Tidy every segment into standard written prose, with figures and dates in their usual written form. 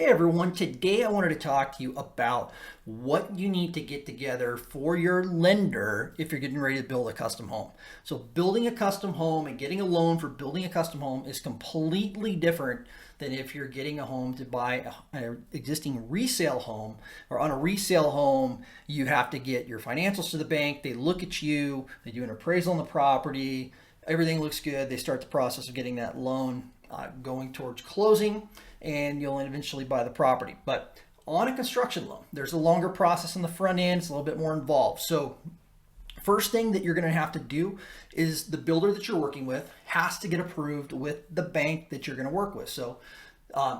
Hey everyone, today I wanted to talk to you about what you need to get together for your lender if you're getting ready to build a custom home. So building a custom home and getting a loan for building a custom home is completely different than if you're getting a home to buy an existing resale home. Or on a resale home, you have to get your financials to the bank, they look at you, they do an appraisal on the property, everything looks good, they start the process of getting that loan going towards closing, and you'll eventually buy the property. But on a construction loan, there's a longer process on the front end. It's a little bit more involved. So first thing that you're going to have to do is the builder that you're working with has to get approved with the bank that you're going to work with. So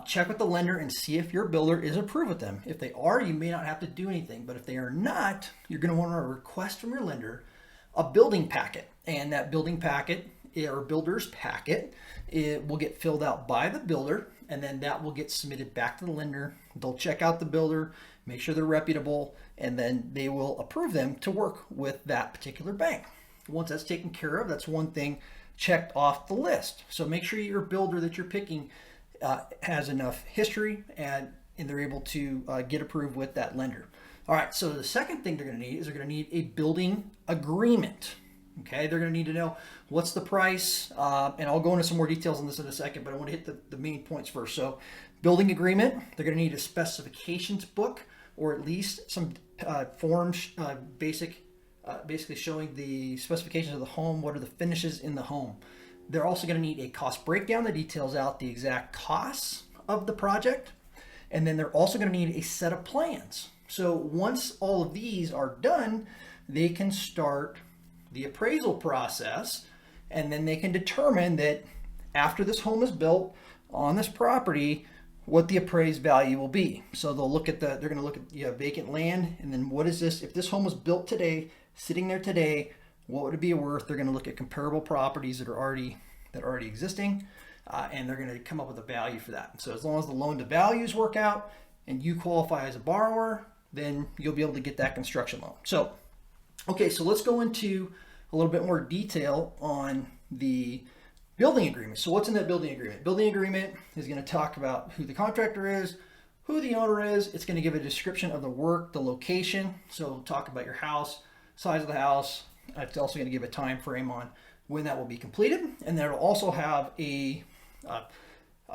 check with the lender and see if your builder is approved with them. If they are, you may not have to do anything. But if they are not, you're going to want to request from your lender a building packet. And that building packet or builder's packet, it will get filled out by the builder, and then that will get submitted back to the lender. They'll check out the builder, make sure they're reputable, and then they will approve them to work with that particular bank. Once that's taken care of, that's one thing checked off the list. So make sure your builder that you're picking has enough history and they're able to get approved with that lender. All right, so the second thing they're going to need is they're going to need a building agreement. Okay, they're going to need to know what's the price, and I'll go into some more details on this in a second, but I want to hit the main points first. So building agreement, they're going to need a specifications book, or at least some forms, basically showing the specifications of the home, what are the finishes in the home. They're also going to need a cost breakdown that details out the exact costs of the project, and then they're also going to need a set of plans. So once all of these are done, they can start the appraisal process, and then they can determine that after this home is built on this property, what the appraised value will be. So they'll look at they're going to look at vacant land, and then what is this? If this home was built today, sitting there today, what would it be worth? They're going to look at comparable properties that are already existing, and they're going to come up with a value for that. So as long as the loan to values work out and you qualify as a borrower, then you'll be able to get that construction loan. So okay, so let's go into a little bit more detail on the building agreement. So what's in that building agreement? Building agreement is going to talk about who the contractor is, who the owner is. It's going to give a description of the work, the location. So talk about your house, size of the house. It's also going to give a time frame on when that will be completed. And then it'll also have a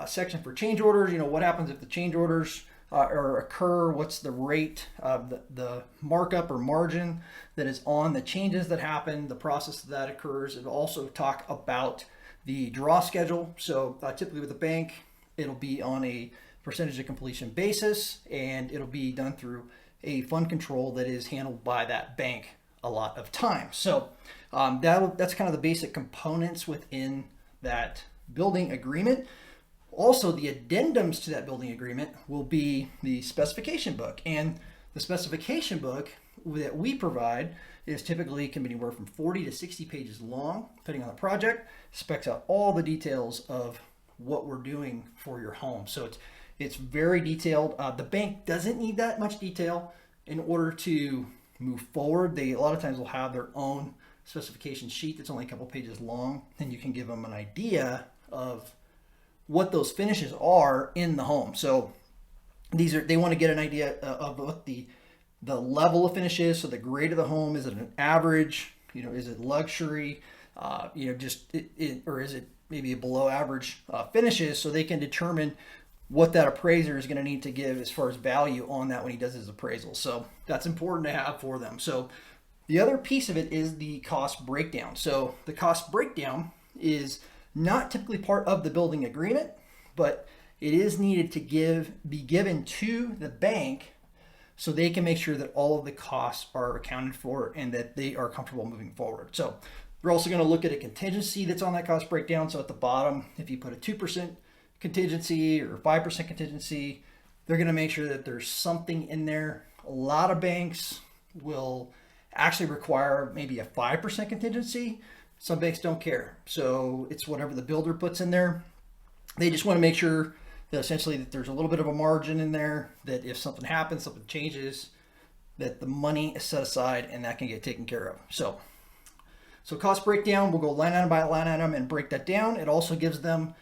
section for change orders. You know, what happens if the change orders or occur, what's the rate of the markup or margin that is on the changes that happen, the process that occurs. It'll also talk about the draw schedule. So typically with a bank, it'll be on a percentage of completion basis, and it'll be done through a fund control that is handled by that bank a lot of times. So that's kind of the basic components within that building agreement. Also, the addendums to that building agreement will be the specification book. And the specification book that we provide is typically can be anywhere from 40 to 60 pages long, depending on the project. Specs out all the details of what we're doing for your home. So it's very detailed. The bank doesn't need that much detail in order to move forward. They a lot of times will have their own specification sheet that's only a couple pages long, and you can give them an idea of what those finishes are in the home. So they want to get an idea of what the level of finish is. So the grade of the home, is it an average? You know, is it luxury? Or is it maybe a below average finishes? So they can determine what that appraiser is going to need to give as far as value on that when he does his appraisal. So that's important to have for them. So the other piece of it is the cost breakdown. So the cost breakdown is not typically part of the building agreement, but it is needed to be given to the bank so they can make sure that all of the costs are accounted for and that they are comfortable moving forward. So we're also going to look at a contingency that's on that cost breakdown. So at the bottom, if you put a 2% contingency or 5% contingency, they're going to make sure that there's something in there. A lot of banks will actually require maybe a 5% contingency. Some banks don't care. So it's whatever the builder puts in there. They just want to make sure that essentially that there's a little bit of a margin in there, that if something happens, something changes, that the money is set aside and that can get taken care of. So cost breakdown, we'll go line item by line item and break that down. It also gives them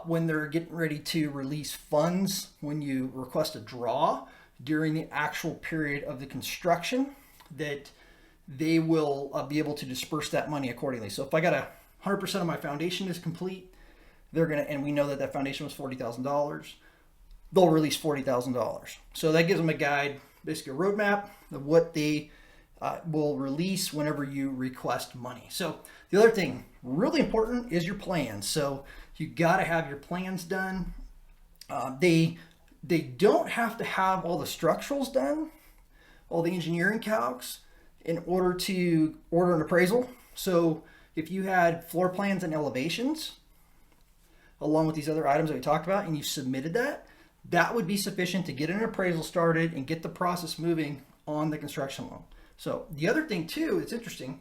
when they're getting ready to release funds, when you request a draw during the actual period of the construction, that they will be able to disperse that money accordingly. So if I got 100% of my foundation is complete, they're gonna, and we know that that foundation was $40,000, they'll release $40,000. So that gives them a guide, basically a roadmap of what they will release whenever you request money. So the other thing, really important, is your plans. So you got to have your plans done. They don't have to have all the structurals done, all the engineering calcs, in order to order an appraisal. So if you had floor plans and elevations, along with these other items that we talked about, and you submitted that, that would be sufficient to get an appraisal started and get the process moving on the construction loan. So the other thing too, it's interesting,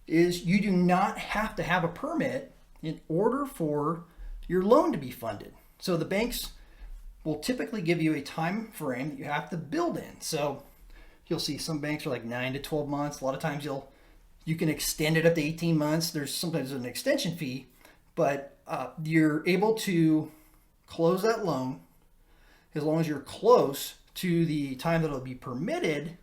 is you do not have to have a permit in order for your loan to be funded. So the banks will typically give you a time frame that you have to build in. So you'll see some banks are like 9 to 12 months. A lot of times you can extend it up to 18 months. There's sometimes an extension fee, but you're able to close that loan as long as you're close to the time that it'll be permitted,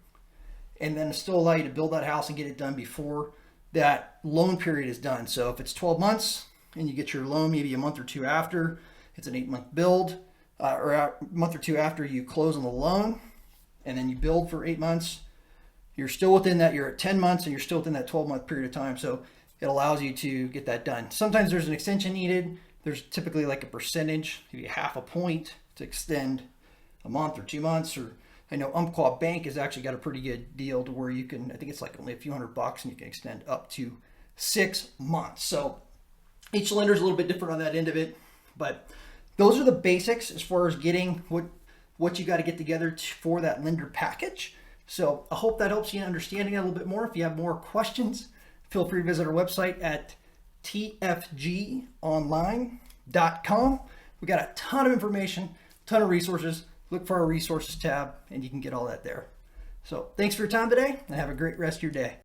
and then still allow you to build that house and get it done before that loan period is done. So if it's 12 months and you get your loan maybe a month or two after, it's an 8-month build, or a month or two after you close on the loan, and then you build for 8 months, you're still within that, you're at 10 months and you're still within that 12-month period of time. So it allows you to get that done. Sometimes there's an extension needed. There's typically like a percentage, maybe half a point, to extend a month or 2 months. Or I know Umpqua Bank has actually got a pretty good deal to where you can, I think it's like only a few $100 and you can extend up to 6 months. So each lender is a little bit different on that end of it, but those are the basics as far as getting what you got to get together for that lender package. So I hope that helps you in understanding it a little bit more. If you have more questions, feel free to visit our website at tfgonline.com. We got a ton of information, ton of resources. Look for our resources tab and you can get all that there. So thanks for your time today and have a great rest of your day.